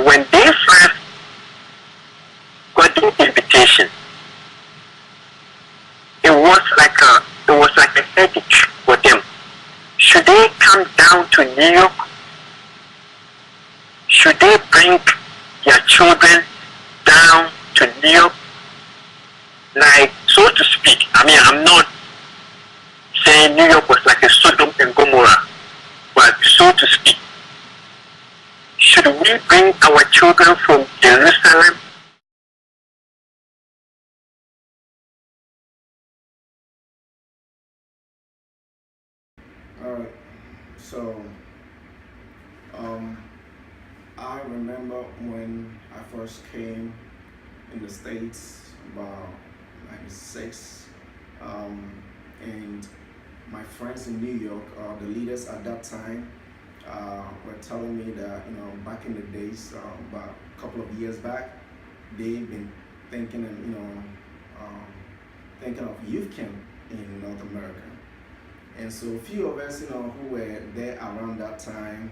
when they first got the invitation, it was like a headache for them. Should they come down to New York? Should they bring their children down to New York? Like, so to speak, I mean, I'm not saying New York was like a Sodom and Gomorrah, but so to speak, should we bring our children from Jerusalem? Alright, so I remember when I first came in the States about 96, and my friends in New York, the leaders at that time, were telling me that, back in the days, about a couple of years back, they've been thinking and thinking of youth camp in North America. And so a few of us, who were there around that time,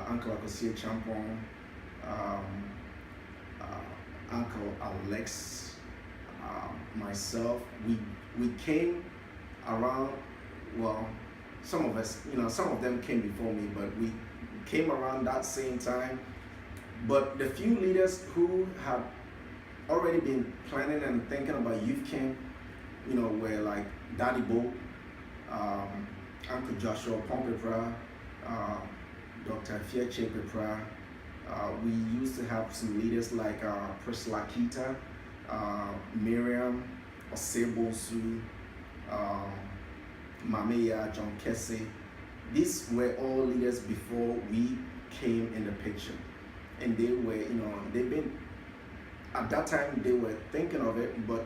Uncle Akosie Champon, Uncle Alex, myself, we came around, well, some of us, some of them came before me, but we came around that same time. But the few leaders who had already been planning and thinking about youth camp, were like Daddy Bo, Uncle Joshua Pompepra, Dr. Fieche Pepra. We used to have some leaders like Priscilla Kita, Miriam, Osebosu, Mameya, John Kessie. These were all leaders before we came in the picture. And they were, they've been, at that time they were thinking of it, but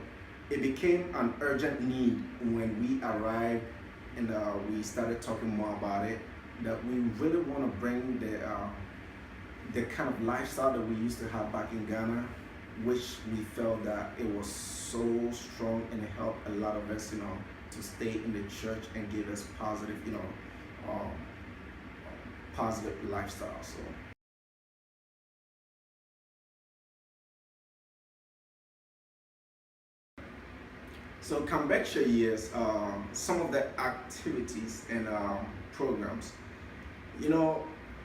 it became an urgent need when we arrived and we started talking more about it, that we really want to bring the kind of lifestyle that we used to have back in Ghana, which we felt that it was so strong and it helped a lot of us, to stay in the church and give us positive, positive lifestyle. So convection years, some of the activities and programs,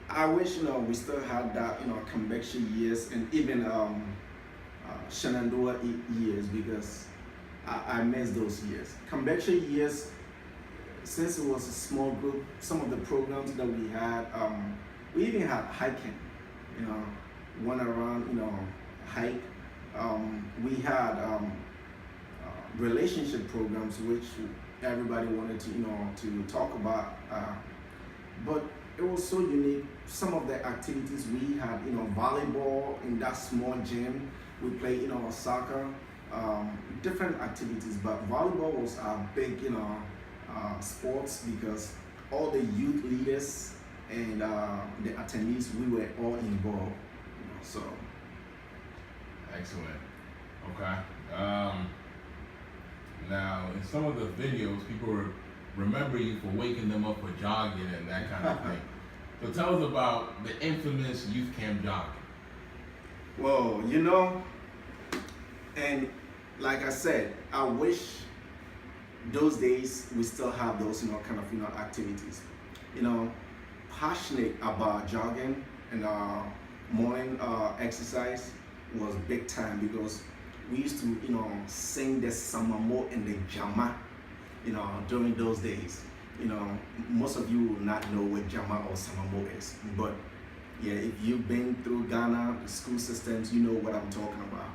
I wish we still had that convection years and even Shenandoah years, because I miss those years. Convection years, since it was a small group, some of the programs that we had, we even had hiking, went around, hike. We had relationship programs, which everybody wanted to talk about, but it was so unique. Some of the activities we had, volleyball in that small gym. We played, soccer, different activities, but volleyball was our big, sports, because all the youth leaders and the attendees, we were all involved, so. Excellent. Okay. Now, in some of the videos, people remember you for waking them up for jogging and that kind of thing. So tell us about the infamous youth camp jogging. Well, and like I said, I wish those days we still have those, kind of, activities. Passionate about jogging and morning exercise was big time, because we used to, sing the Samamo and the Jama, during those days. Most of you will not know what Jama or Samamo is, but yeah, if you've been through Ghana, the school systems, you know what I'm talking about.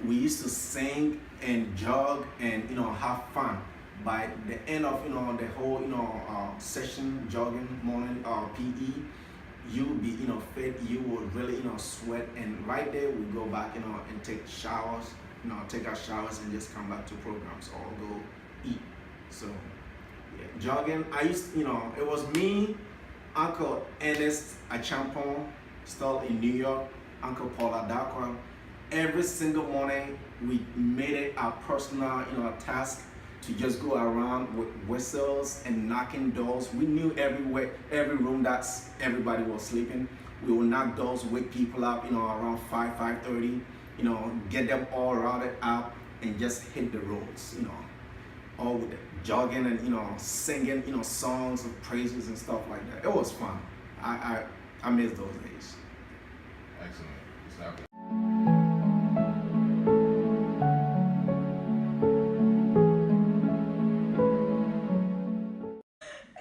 We used to sing and jog and, have fun. By the end of, the whole, session, jogging, morning, PE, you would be, fit, you would really, sweat, and right there we go back, and take showers, take our showers and just come back to programs or go eat. So, yeah, jogging, I used, it was me, Uncle Ernest Achampon, still in New York, Uncle Paul Adakwa. Every single morning, we made it our personal, task to just go around with whistles and knocking doors. We knew everywhere, every room that everybody was sleeping. We will knock doors, wake people up, around 5:30, get them all routed up and just hit the roads, all with it, jogging and singing, songs of praises and stuff like that. It was fun. I miss those days. Excellent. Exactly.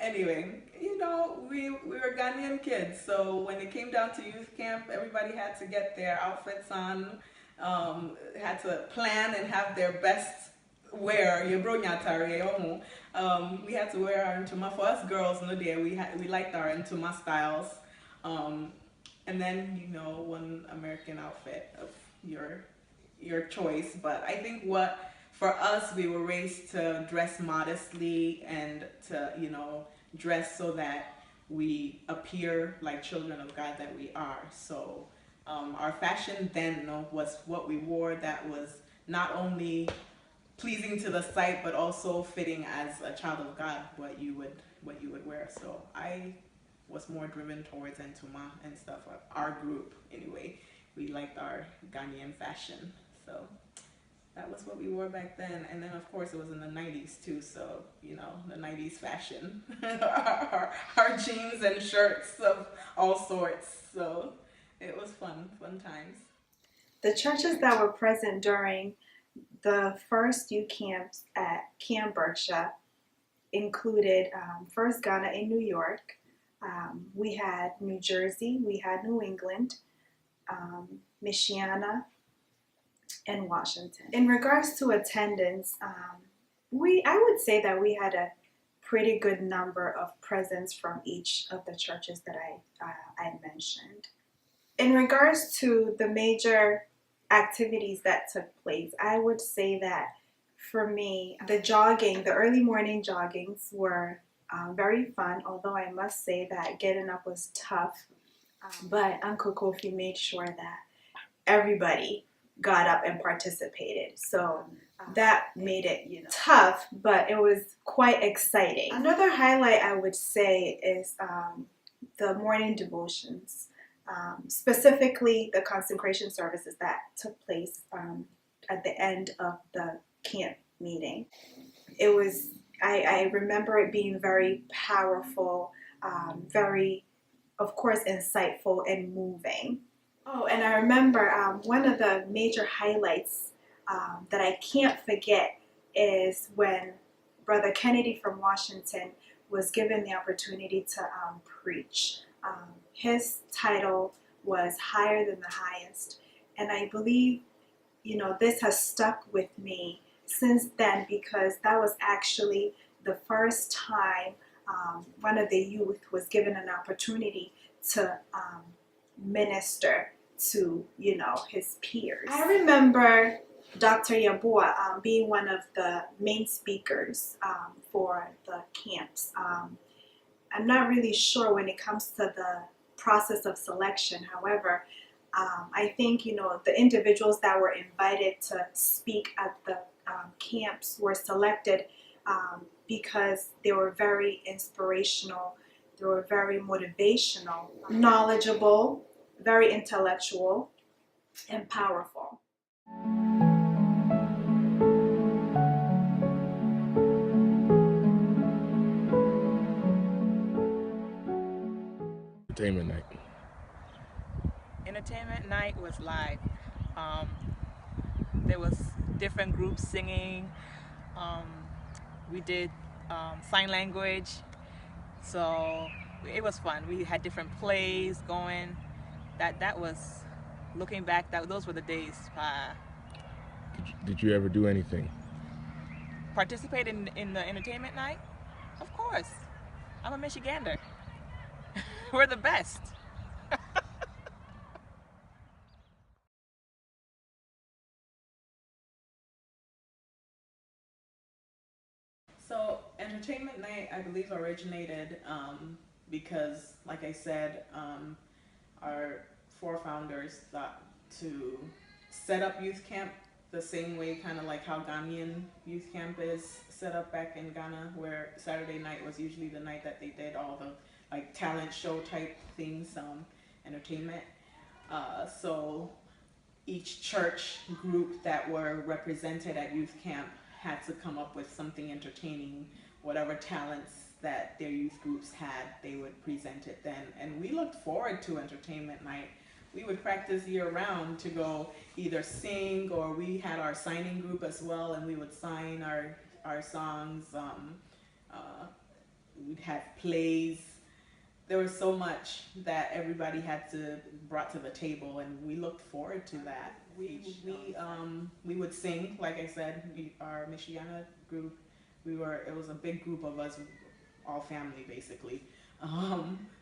Anyway, we were Ghanaian kids, so when it came down to youth camp, everybody had to get their outfits on, had to plan and have their best wear. We had to wear our ntoma. For us girls, no dear, we liked our ntoma styles, and then one American outfit of your choice. But I think for us, we were raised to dress modestly and to dress so that we appear like children of God that we are. So our fashion then was what we wore that was not only pleasing to the sight but also fitting as a child of God, what you would wear. So I was more driven towards ntoma and stuff. Our group anyway, we liked our Ghanaian fashion. So that was what we wore back then. And then of course it was in the 90s too, so the 90s fashion. our jeans and shirts of all sorts. So it was fun times. The churches that were present during the first youth camps at Camp Berkshire included First Ghana in New York. We had New Jersey, we had New England, Michiana, and Washington. In regards to attendance, I would say that we had a pretty good number of presents from each of the churches that I mentioned. In regards to the major activities that took place, I would say that for me, the early morning joggings were very fun, although I must say that getting up was tough. But Uncle Kofi made sure that everybody got up and participated. So that made it tough, but it was quite exciting. Another highlight I would say is the morning devotions, specifically the consecration services that took place at the end of the camp meeting. It was, I remember it being very powerful, very, of course, insightful and moving. Oh, and I remember one of the major highlights that I can't forget is when Brother Kennedy from Washington was given the opportunity to preach. His title was Higher Than the Highest. And I believe, this has stuck with me since then, because that was actually the first time one of the youth was given an opportunity to minister to, his peers. I remember Dr. Yabua being one of the main speakers for the camps. I'm not really sure when it comes to the process of selection. However, I think, the individuals that were invited to speak at the camps were selected because they were very inspirational, they were very motivational, knowledgeable, very intellectual, and powerful. Entertainment night. Entertainment night was live. There was different groups singing. We did sign language, so it was fun. We had different plays going. That was, looking back, those were the days. Did you ever do anything? Participate in the entertainment night? Of course. I'm a Michigander. We're the best. So entertainment night, I believe, originated because, like I said, our four founders thought to set up youth camp the same way, kind of like how Ghanaian youth camp is set up back in Ghana, where Saturday night was usually the night that they did all the talent show type things, entertainment. So each church group that were represented at youth camp had to come up with something entertaining. Whatever talents that their youth groups had, they would present it then. And we looked forward to entertainment night. We would practice year round to go either sing, or we had our signing group as well, and we would sign our songs. We'd have plays. There was so much that everybody had to brought to the table, and we looked forward to that. We would sing, like I said, our Michiana group. It was a big group of us, all family basically.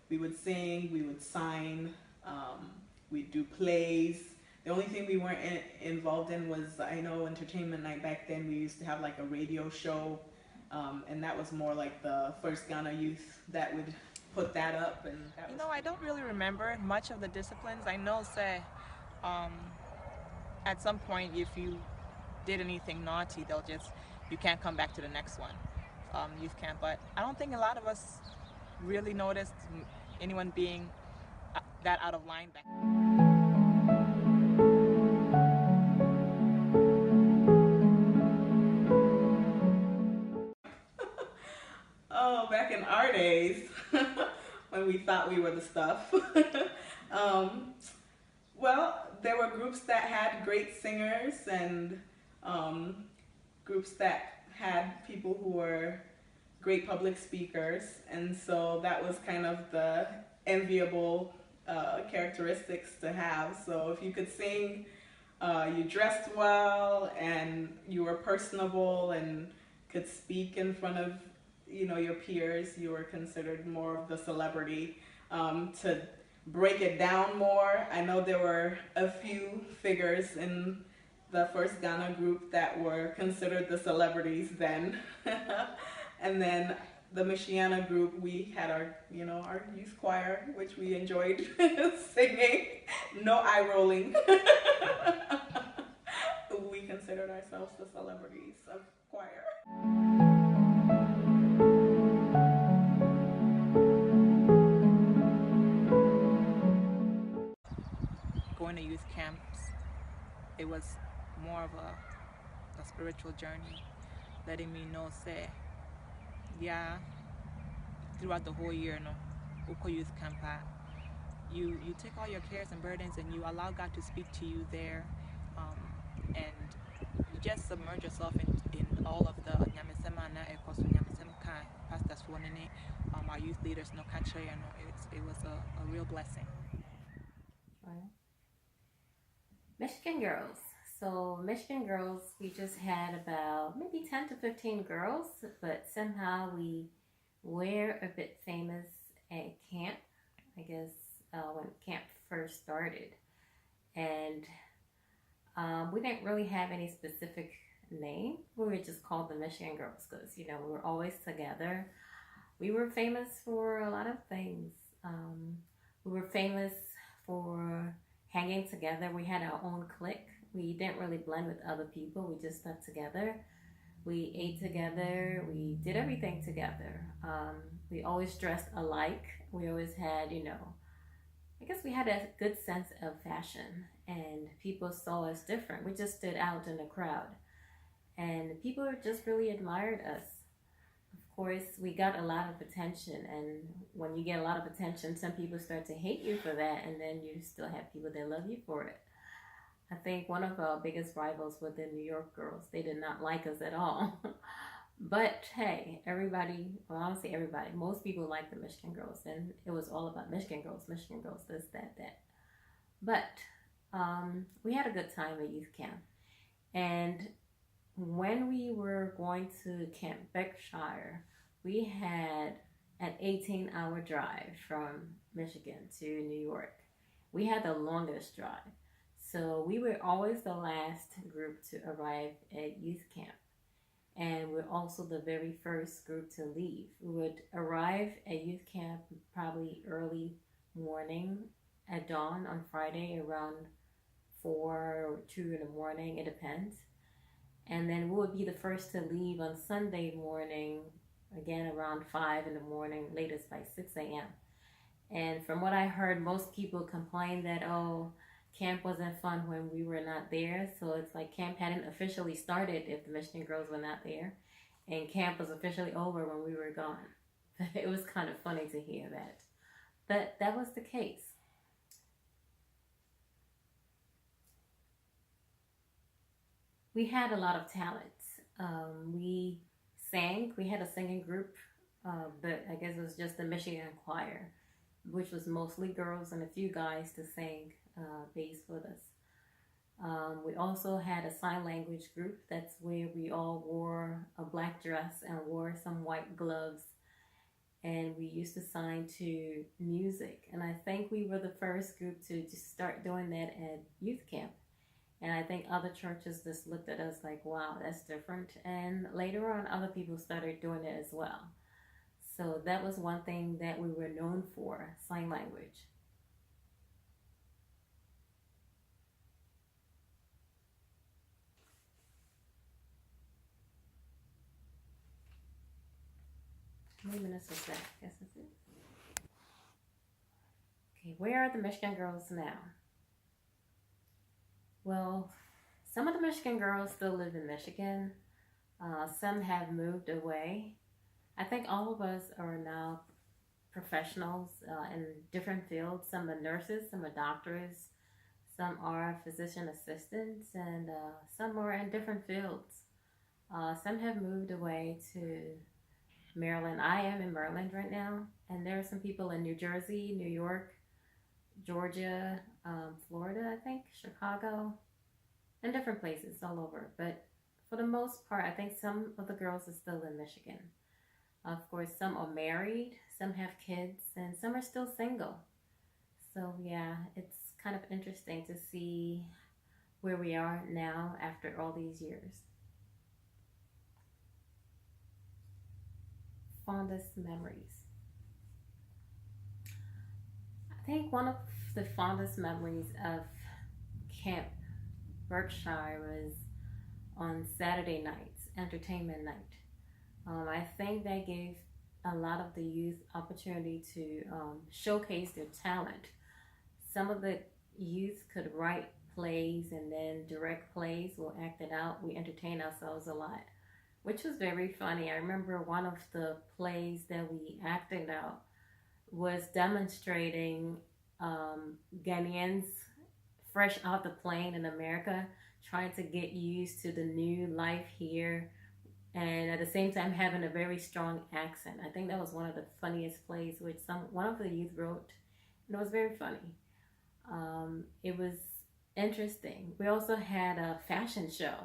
We would sing, we would sign, we'd do plays. The only thing we weren't involved in was, I know entertainment night back then, we used to have like a radio show, and that was more like the First Ghana Youth that would put that up. And that was I don't really remember much of the disciplines. I know, say, at some point, if you did anything naughty, you can't come back to the next one, youth camp. But I don't think a lot of us really noticed anyone being that out of line back then. Oh, back in our days, when we thought we were the stuff. Well, there were groups that had great singers, and groups that had people who were great public speakers, and so that was kind of the enviable characteristics to have. So if you could sing, you dressed well, and you were personable and could speak in front of your peers, you were considered more of the celebrity. To break it down more, I know there were a few figures in the First Ghana group that were considered the celebrities then. And then the Michiana group, we had our youth choir, which we enjoyed singing. No eye rolling. We considered ourselves the celebrities of choir. Going to youth camps, it was more of a spiritual journey, letting me know, say, yeah, throughout the whole year, Uko Youth Camp, you take all your cares and burdens and you allow God to speak to you there, and you just submerge yourself in all of the Nyamesema na Ekosu Nyamesema pastors our youth leaders no catch. It was a real blessing. Right. Michigan Girls. So Michigan Girls, we just had about maybe 10 to 15 girls, but somehow we were a bit famous at camp, I guess, when camp first started. And we didn't really have any specific name. We were just called the Michigan Girls because, we were always together. We were famous for a lot of things. We were famous for hanging together. We had our own clique. We didn't really blend with other people. We just stuck together. We ate together. We did everything together. We always dressed alike. We always had, I guess we had a good sense of fashion, and people saw us different. We just stood out in the crowd, and people just really admired us. Of course, we got a lot of attention, and when you get a lot of attention, some people start to hate you for that, and then you still have people that love you for it. I think one of our biggest rivals were the New York girls. They did not like us at all. But hey, everybody, well, I don't say everybody, most people liked the Michigan Girls, and it was all about Michigan Girls, this, that. But we had a good time at youth camp. And when we were going to Camp Berkshire, we had an 18-hour drive from Michigan to New York. We had the longest drive. So we were always the last group to arrive at youth camp. And we're also the very first group to leave. We would arrive at youth camp probably early morning at dawn on Friday around 4 or 2 in the morning, it depends. And then we would be the first to leave on Sunday morning, again around 5 in the morning, latest by 6 a.m. And from what I heard, most people complained that, oh, camp wasn't fun when we were not there. So it's like camp hadn't officially started if the Michigan girls were not there, and camp was officially over when we were gone. It was kind of funny to hear that. But that was the case. We had a lot of talents. We sang, we had a singing group, but I guess it was just the Michigan choir, which was mostly girls and a few guys to sing bass with us. We also had a sign language group. That's where we all wore a black dress and wore some white gloves. And we used to sign to music. And I think we were the first group to just start doing that at youth camp. And I think other churches just looked at us like, wow, that's different. And later on, other people started doing it as well. So that was one thing that we were known for, sign language. How many minutes was that? I guess that's it. Okay, where are the Michigan girls now? Well, some of the Michigan girls still live in Michigan. Some have moved away. I think all of us are now professionals in different fields. Some are nurses, some are doctors, some are physician assistants, and some are in different fields. Some have moved away to Maryland. I am in Maryland right now, and there are some people in New Jersey, New York, Georgia, Florida, I think, Chicago, and different places all over. But for the most part, I think some of the girls are still in Michigan. Of course, some are married, some have kids, and some are still single. So, yeah, it's kind of interesting to see where we are now after all these years. Fondest memories. I think one of the fondest memories of Camp Berkshire was on Saturday nights, entertainment night. I think that gave a lot of the youth opportunity to showcase their talent. Some of the youth could write plays and then direct plays. We'll act it out. We entertain ourselves a lot, which was very funny. I remember one of the plays that we acted out was demonstrating Ghanaians fresh out the plane in America, trying to get used to the new life here, and at the same time having a very strong accent. I think that was one of the funniest plays which one of the youth wrote, and it was very funny. It was interesting. We also had a fashion show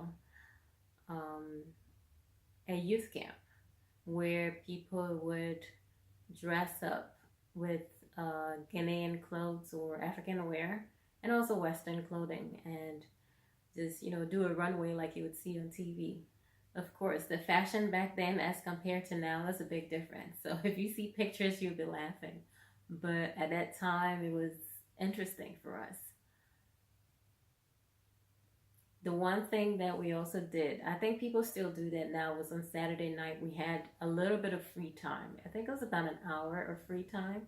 at youth camp where people would dress up with Ghanaian clothes or African wear, and also Western clothing, and just do a runway like you would see on TV. Of course, the fashion back then as compared to now, that's a big difference. So if you see pictures, you'll be laughing. But at that time, it was interesting for us. The one thing that we also did, I think people still do that now, was on Saturday night, we had a little bit of free time. I think it was about an hour of free time.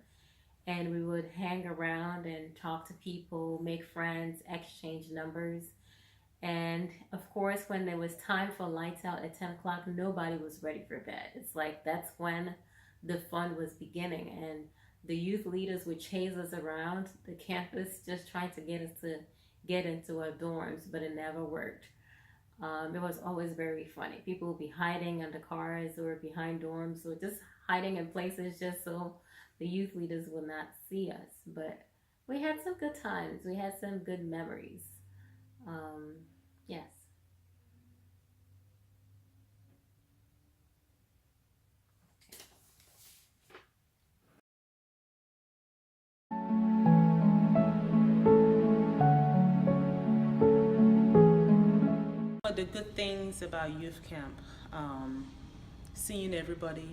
And we would hang around and talk to people, make friends, exchange numbers. And of course, when there was time for lights out at 10 o'clock, nobody was ready for bed. It's like that's when the fun was beginning. And the youth leaders would chase us around the campus just trying to get us to get into our dorms, but it never worked. It was always very funny. People would be hiding under cars or behind dorms or just hiding in places just so the youth leaders will not see us. But we had some good times. We had some good memories. Yes. One of the good things about youth camp, seeing everybody,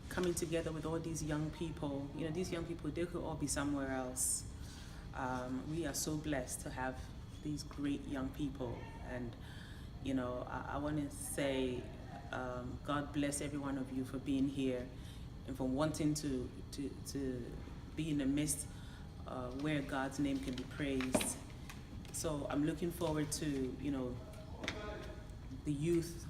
coming together with all these young people. These young people, they could all be somewhere else. We are so blessed to have these great young people, and I want to say God bless every one of you for being here and for wanting to to be in the midst where God's name can be praised. So I'm looking forward to, you know, the youth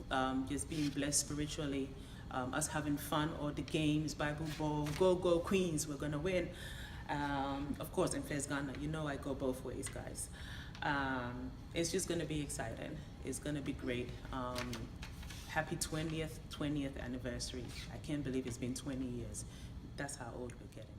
just being blessed spiritually, us having fun, all the games, Bible Bowl, go Queens, we're gonna win. Of course, in Fez Ghana, you know I go both ways, guys. It's just gonna be exciting. It's gonna be great. Happy 20th anniversary. I can't believe it's been 20 years. That's how old we're getting.